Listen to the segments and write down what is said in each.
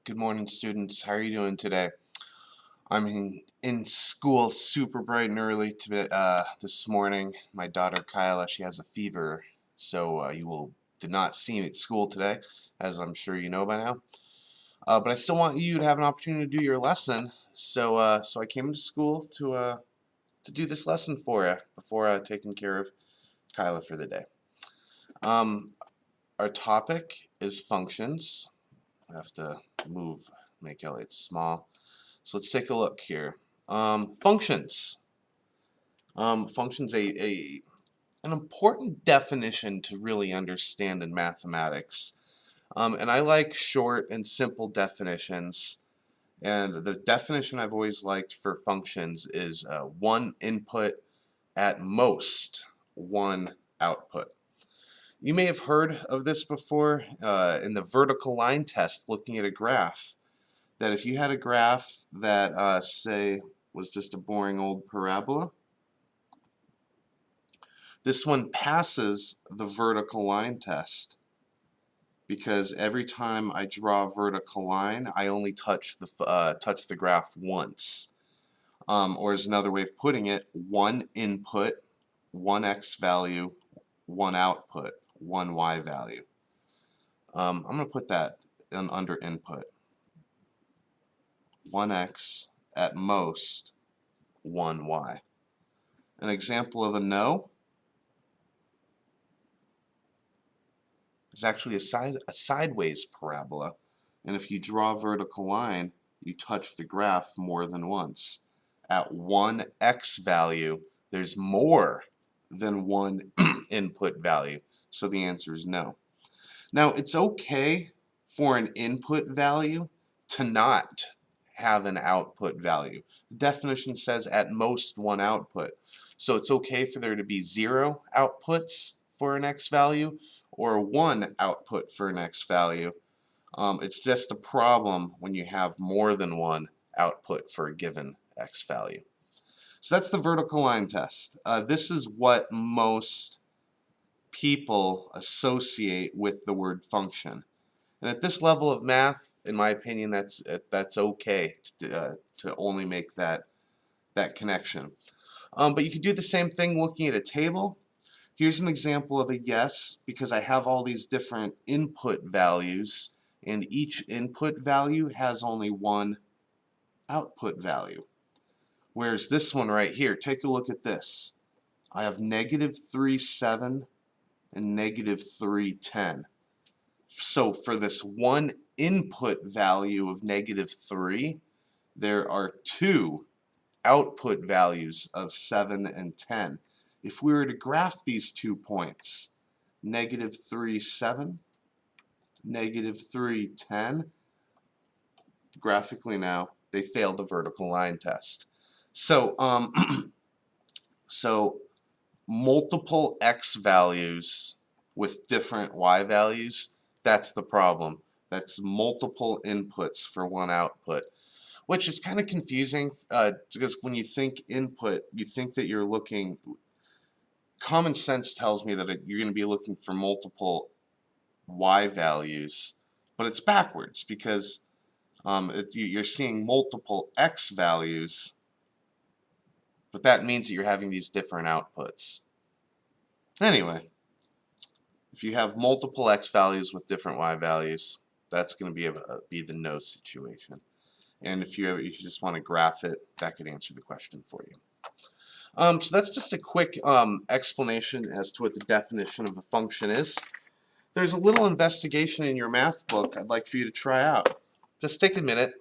Good morning, students. How are you doing today? I'm in school super bright and early this morning. My daughter Kyla, she has a fever, so did not see me at school today, as I'm sure you know by now. But I still want you to have an opportunity to do your lesson, so I came into school to do this lesson for you before taking care of Kyla for the day. Our topic is functions. I have to make it small. So let's take a look here. Functions. Functions an important definition to really understand in mathematics. And I like short and simple definitions. And the definition I've always liked for functions is one input, at most one output. You may have heard of this before in the vertical line test, looking at a graph. That if you had a graph that, say, was just a boring old parabola, this one passes the vertical line test because every time I draw a vertical line, I only touch the graph once. Or as another way of putting it, one input, one x value, one output, one y value. I'm going to put that under input. 1x, at most 1y. An example of a no is actually a sideways parabola, and if you draw a vertical line, you touch the graph more than once. At one x value, there's more than one input value, so the answer is no. Now, it's okay for an input value to not have an output value. The definition says at most one output. So it's okay for there to be 0 outputs for an x value or 1 output for an x value. It's just a problem when you have more than one output for a given x value. So that's the vertical line test. This is what most people associate with the word function. And at this level of math, in my opinion, that's okay to only make that connection. But you could do the same thing looking at a table. Here's an example of a yes, because I have all these different input values, and each input value has only one output value. Whereas this one right here, take a look at this. I have -3, 7 and -3, 10. So for this one input value of -3, there are 2 output values of 7 and 10. If we were to graph these 2 points, -3, 7, -3, 10, graphically now, they fail the vertical line test. So, so multiple x values with different y values, that's the problem. That's multiple inputs for one output, which is kind of confusing because when you think input, you think that you're looking, common sense tells me that you're going to be looking for multiple y values, but it's backwards because you're seeing multiple x values, but that means that you're having these different outputs. Anyway, if you have multiple x values with different y values, that's going to be the no situation. And if you just want to graph it, that could answer the question for you. So that's just a quick explanation as to what the definition of a function is. There's a little investigation in your math book I'd like for you to try out. Just take a minute.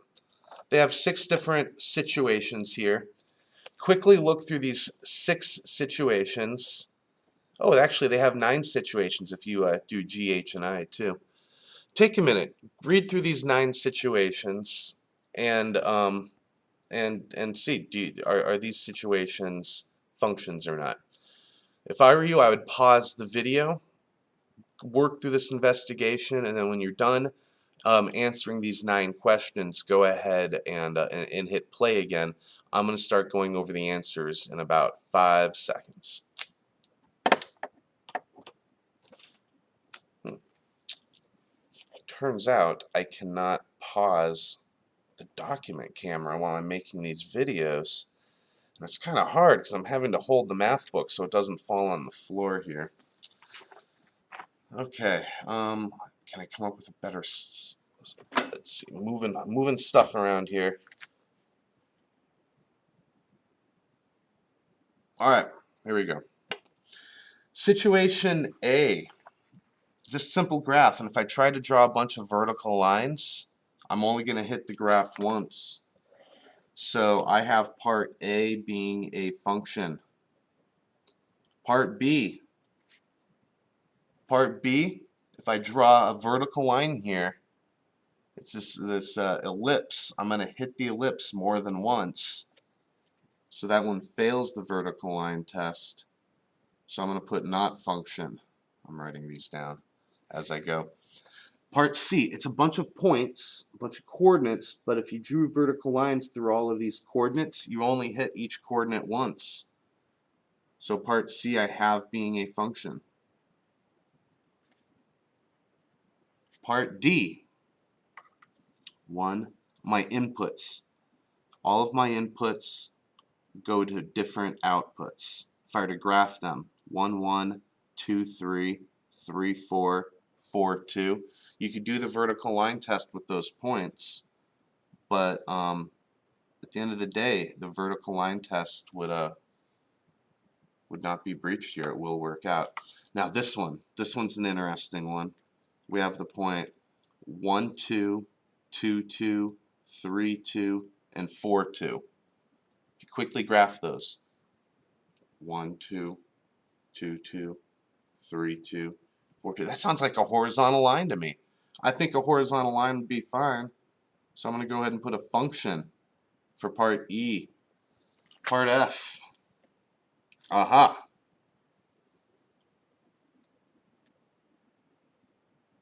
They have 6 different situations here. Quickly look through these 6 situations. Oh, actually, they have 9 situations if you do G, H, and I too. Take a minute, read through these 9 situations, and see are these situations functions or not. If I were you, I would pause the video, work through this investigation, and then when you're done answering these 9 questions, go ahead and hit play again. I'm going to start going over the answers in about 5 seconds. Turns out I cannot pause the document camera while I'm making these videos. And it's kind of hard because I'm having to hold the math book so it doesn't fall on the floor here. Okay, can I come up with a better, let's see, moving stuff around here. Alright, here we go. Situation A. Just simple graph, and if I try to draw a bunch of vertical lines, I'm only going to hit the graph once. So I have part A being a function. Part B, if I draw a vertical line here, it's this ellipse. I'm going to hit the ellipse more than once. So that one fails the vertical line test. So I'm going to put not function. I'm writing these down as I go. Part C, it's a bunch of points, a bunch of coordinates, but if you drew vertical lines through all of these coordinates, you only hit each coordinate once. So part C I have being a function. Part D, my inputs. All of my inputs go to different outputs. If I were to graph them, 1, 1, 2, 3, 3, 4, 4, 2. You could do the vertical line test with those points, but at the end of the day, the vertical line test would not be breached here. It will work out. Now this one's an interesting one. We have the point 1, 2, 2, 2, 3, 2, and 4, 2. If you quickly graph those, 1, 2, 2, 2, 3, 2, 4, 2. That sounds like a horizontal line to me. I think a horizontal line would be fine. So I'm going to go ahead and put a function for part E. Part F. Aha.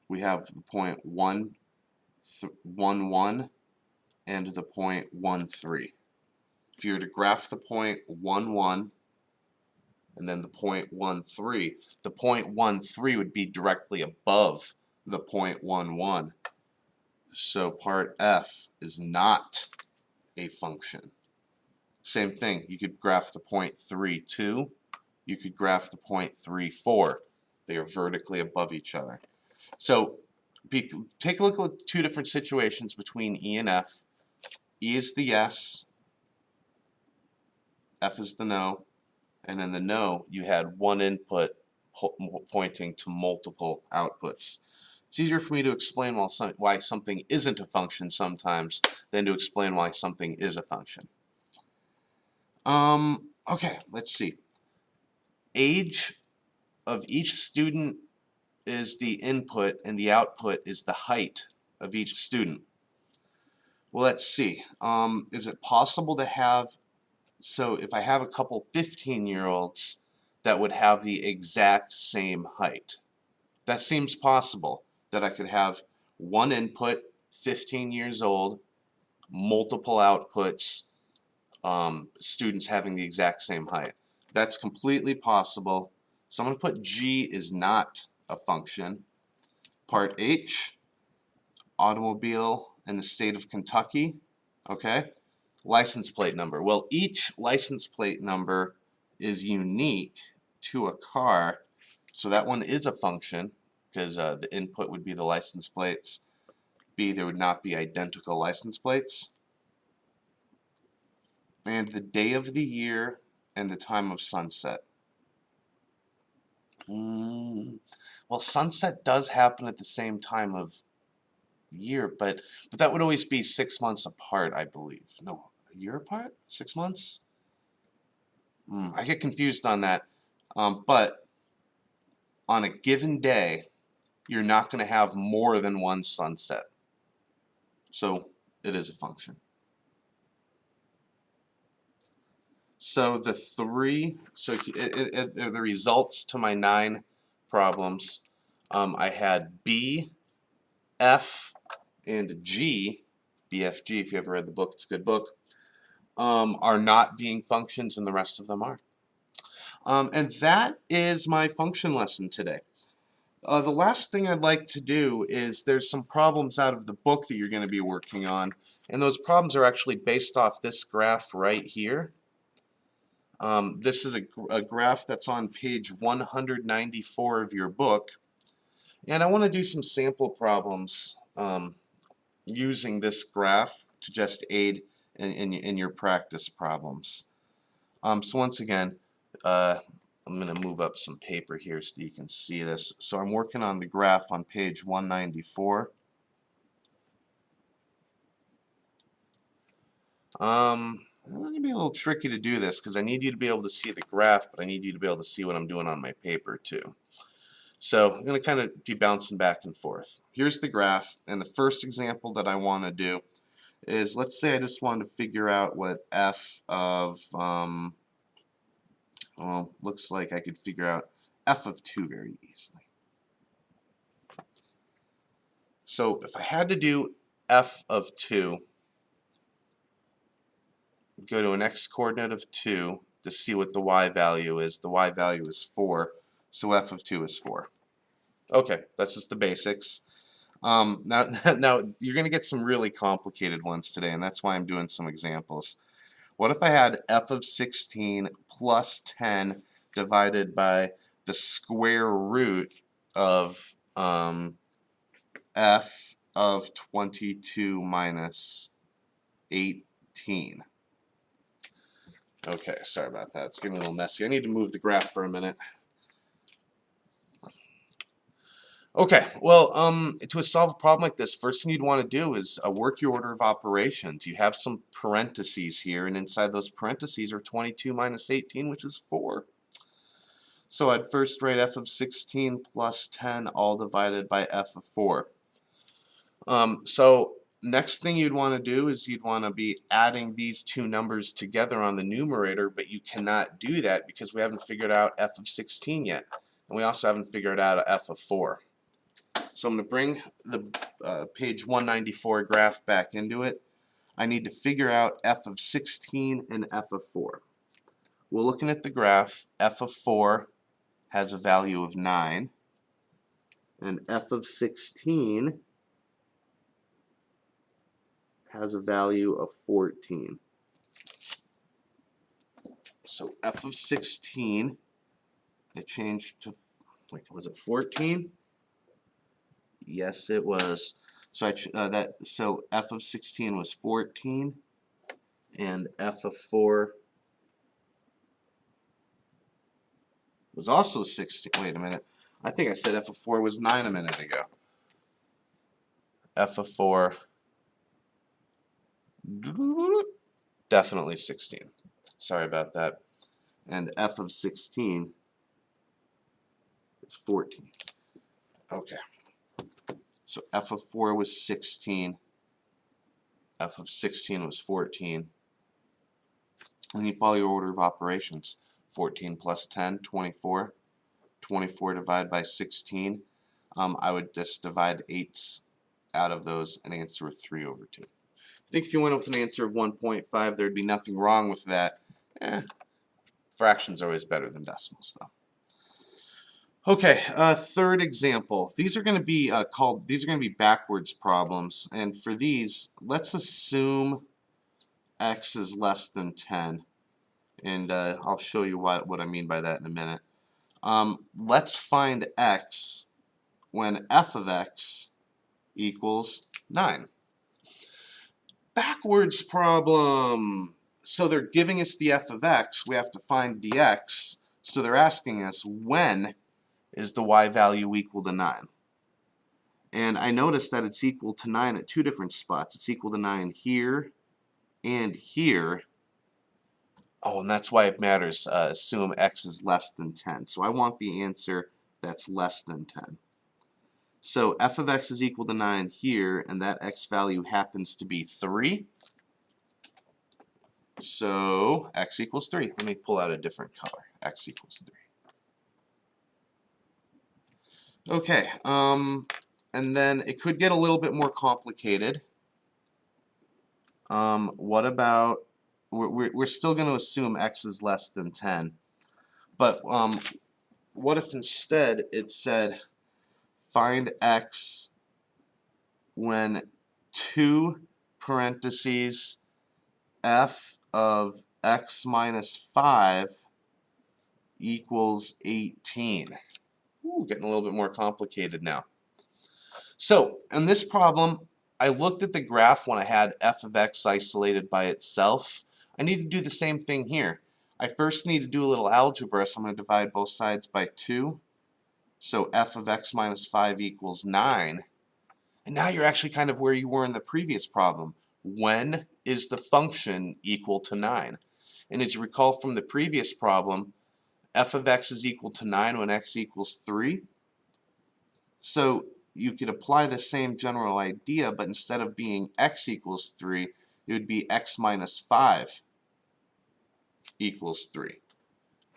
We have the point 1, 1, 1 and the point 1, 3. If you were to graph the point 1, 1 and then the point 1, 3, the point 1, 3 would be directly above the point 1, 1. So part F is not a function. Same thing, you could graph the point 3, 2. You could graph the point 3, 4. They are vertically above each other. So take a look at two different situations between E and F. E is the yes, F is the no, and in the no you had one input pointing to multiple outputs. It's easier for me to explain why something isn't a function sometimes than to explain why something is a function. Okay, let's see. Age of each student is the input and the output is the height of each student. Well, let's see. Is it possible to have, so if I have a couple 15-year-olds that would have the exact same height? That seems possible, that I could have one input, 15 years old, multiple outputs, students having the exact same height. That's completely possible. So I'm going to put G is not a function. Part H, automobile in the state of Kentucky. Okay, license plate number. Well, each license plate number is unique to a car, so that one is a function because the input would be the license plates. B, there would not be identical license plates. And the day of the year and the time of sunset. Well, sunset does happen at the same time of year, but that would always be 6 months apart, I believe. No, a year apart? 6 months? I get confused on that. But on a given day, you're not going to have more than one sunset. So it is a function. So the results to my 9 problems, I had B, F, and G, BFG, if you ever read the book, it's a good book, are not being functions and the rest of them are. And that is my function lesson today. The last thing I'd like to do is there's some problems out of the book that you're going to be working on, and those problems are actually based off this graph right here. This is a graph that's on page 194 of your book, and I want to do some sample problems using this graph to just aid in your practice problems. So once again, I'm going to move up some paper here so you can see this. So I'm working on the graph on page 194. It's going to be a little tricky to do this because I need you to be able to see the graph, but I need you to be able to see what I'm doing on my paper too. So I'm going to kind of be bouncing back and forth. Here's the graph, and the first example that I want to do is, let's say I just wanted to figure out what f of, well, looks like I could figure out f of 2 very easily. So if I had to do f of 2, go to an x-coordinate of 2 to see what the y value is. The y value is 4, so f of 2 is 4. Okay, that's just the basics. Now you're going to get some really complicated ones today, and that's why I'm doing some examples. What if I had f of 16 plus 10 divided by the square root of f of 22 minus 18? Okay, sorry about that. It's getting a little messy. I need to move the graph for a minute. Okay, well, to solve a problem like this, first thing you'd want to do is work your order of operations. You have some parentheses here, and inside those parentheses are 22 minus 18, which is 4. So I'd first write f of 16 plus 10 all divided by f of 4. So next thing you'd want to do is you'd want to be adding these two numbers together on the numerator, but you cannot do that because we haven't figured out f of 16 yet, and we also haven't figured out f of 4. So I'm going to bring the page 194 graph back into it. I need to figure out f of 16 and f of 4. We're looking at the graph. F of 4 has a value of 9, and f of 16 has a value of 14. So f of 16, I changed to, wait, was it 14? Yes, it was. So so f of 16 was 14, and f of 4 was also 16. Wait a minute. I think I said f of 4 was 9 a minute ago. F of 4, definitely 16. Sorry about that. And f of 16 is 14. Okay. So f of 4 was 16. F of 16 was 14. And you follow your order of operations. 14 plus 10, 24. 24 divided by 16. I would just divide 8s out of those and answer 3 over 2. I think if you went up with an answer of 1.5, there'd be nothing wrong with that. Fractions are always better than decimals, though. Okay, third example. These are going to be backwards problems, and for these, let's assume x is less than 10, and I'll show you what I mean by that in a minute. Let's find x when f of x equals 9. Backwards problem. So they're giving us the f of x. We have to find the x. So they're asking us when is the y value equal to 9. And I noticed that it's equal to 9 at 2 different spots. It's equal to 9 here and here. Oh, and that's why it matters. Assume x is less than 10. So I want the answer that's less than 10. So f of x is equal to 9 here, and that x value happens to be 3. So x equals 3. Let me pull out a different color. X equals 3. Okay, and then it could get a little bit more complicated. What about, we're still going to assume x is less than 10, but what if instead it said find x when 2 parentheses f of x minus 5 equals 18. Ooh, getting a little bit more complicated now. So, in this problem, I looked at the graph when I had f of x isolated by itself. I need to do the same thing here. I first need to do a little algebra, so I'm going to divide both sides by 2. So f of x minus 5 equals 9. And now you're actually kind of where you were in the previous problem. When is the function equal to 9? And as you recall from the previous problem, f of x is equal to 9 when x equals 3. So you could apply the same general idea, but instead of being x equals 3, it would be x minus 5 equals 3.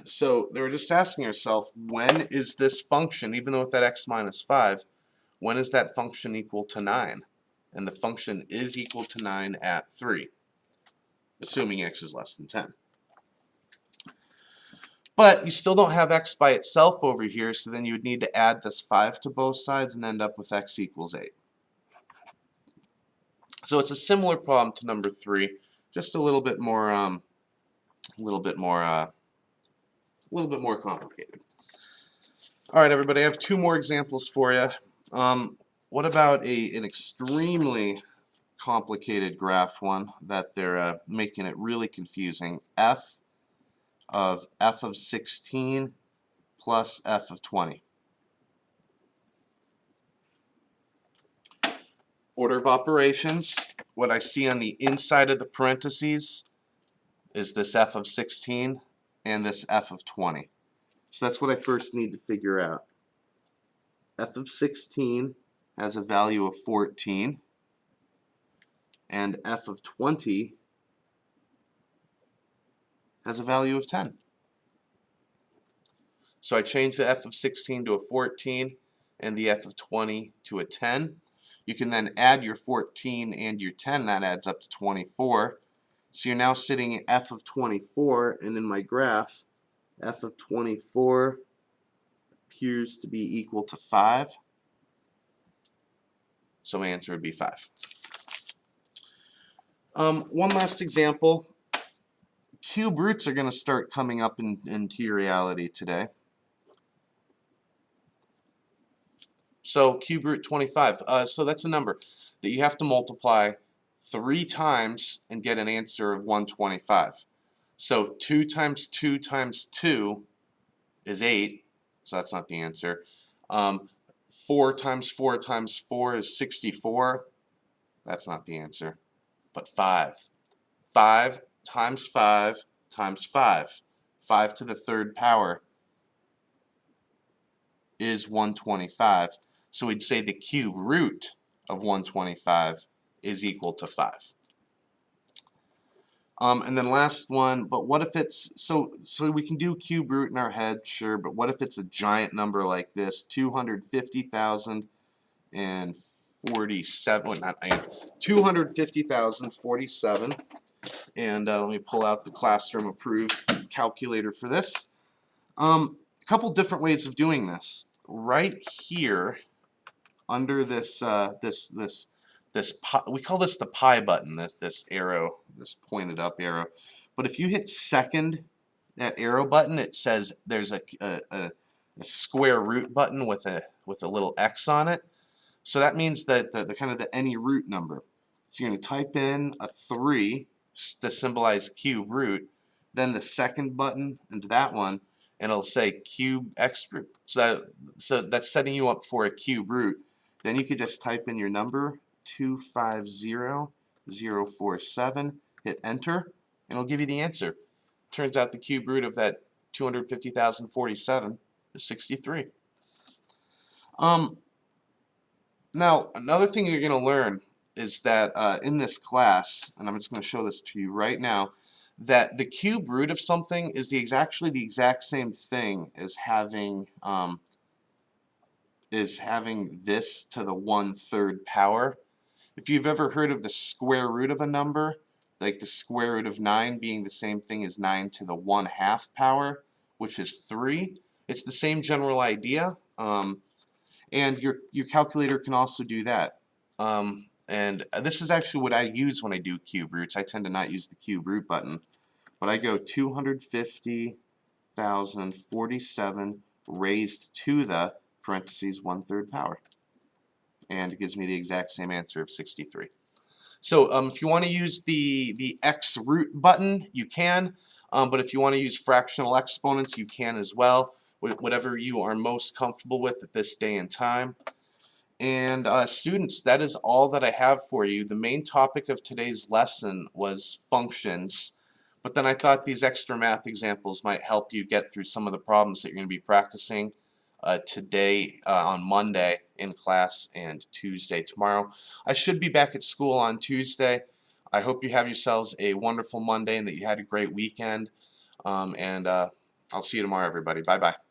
So they were just asking ourselves, when is this function, even though it's at x minus 5, when is that function equal to 9? And the function is equal to 9 at 3, assuming x is less than 10. But you still don't have x by itself over here, so then you would need to add this 5 to both sides and end up with x equals 8. So it's a similar problem to number 3, just a little bit more complicated. All right, everybody, I have 2 more examples for you. What about an extremely complicated graph one that they're making it really confusing? f of 16 plus f of 20. Order of operations, what I see on the inside of the parentheses is this f of 16 and this f of 20. So that's what I first need to figure out. F of 16 has a value of 14, and f of 20 has a value of 10. So I change the f of 16 to a 14 and the f of 20 to a 10. You can then add your 14 and your 10, that adds up to 24. So you're now sitting at f of 24, and in my graph, f of 24 appears to be equal to 5. So my answer would be 5. One last example. Cube roots are going to start coming up into your reality today. So cube root 25. So that's a number that you have to multiply 3 times and get an answer of 125. So 2 times 2 times 2 is 8. So that's not the answer. 4 times 4 times 4 is 64. That's not the answer. But 5. 5 times 5 times 5. 5 to the 3rd power is 125. So we'd say the cube root of 125 is equal to 5. And then last one, but what if it's, so we can do cube root in our head, sure, but what if it's a giant number like this, 250,047, well, not 250,047, and let me pull out the classroom approved calculator for this. A couple different ways of doing this. Right here, under this we call this the pi button, this arrow, this pointed up arrow. But if you hit second, that arrow button, it says there's a square root button with a little X on it. So that means that the kind of the any root number. So you're going to type in a 3 to symbolize cube root, then the second button into that one, and it'll say cube x root. So that's setting you up for a cube root. Then you could just type in your number, 250047, hit enter, and it'll give you the answer. Turns out the cube root of that 250,047 is 63. Now, another thing you're going to learn is that in this class, and I'm just going to show this to you right now, that the cube root of something is actually the exact same thing as having this to the 1/3 power. If you've ever heard of the square root of a number, like the square root of 9 being the same thing as 9 to the 1/2 power, which is 3, it's the same general idea. And your calculator can also do that. And this is actually what I use when I do cube roots. I tend to not use the cube root button, but I go 250,047 raised to the parentheses 1/3 power, and it gives me the exact same answer of 63. So if you want to use the x root button, you can, but if you want to use fractional exponents, you can as well, whatever you are most comfortable with at this day and time. And students, that is all that I have for you. The main topic of today's lesson was functions, but then I thought these extra math examples might help you get through some of the problems that you're going to be practicing today on Monday in class and Tuesday tomorrow. I should be back at school on Tuesday. I hope you have yourselves a wonderful Monday and that you had a great weekend. And I'll see you tomorrow, everybody. Bye-bye.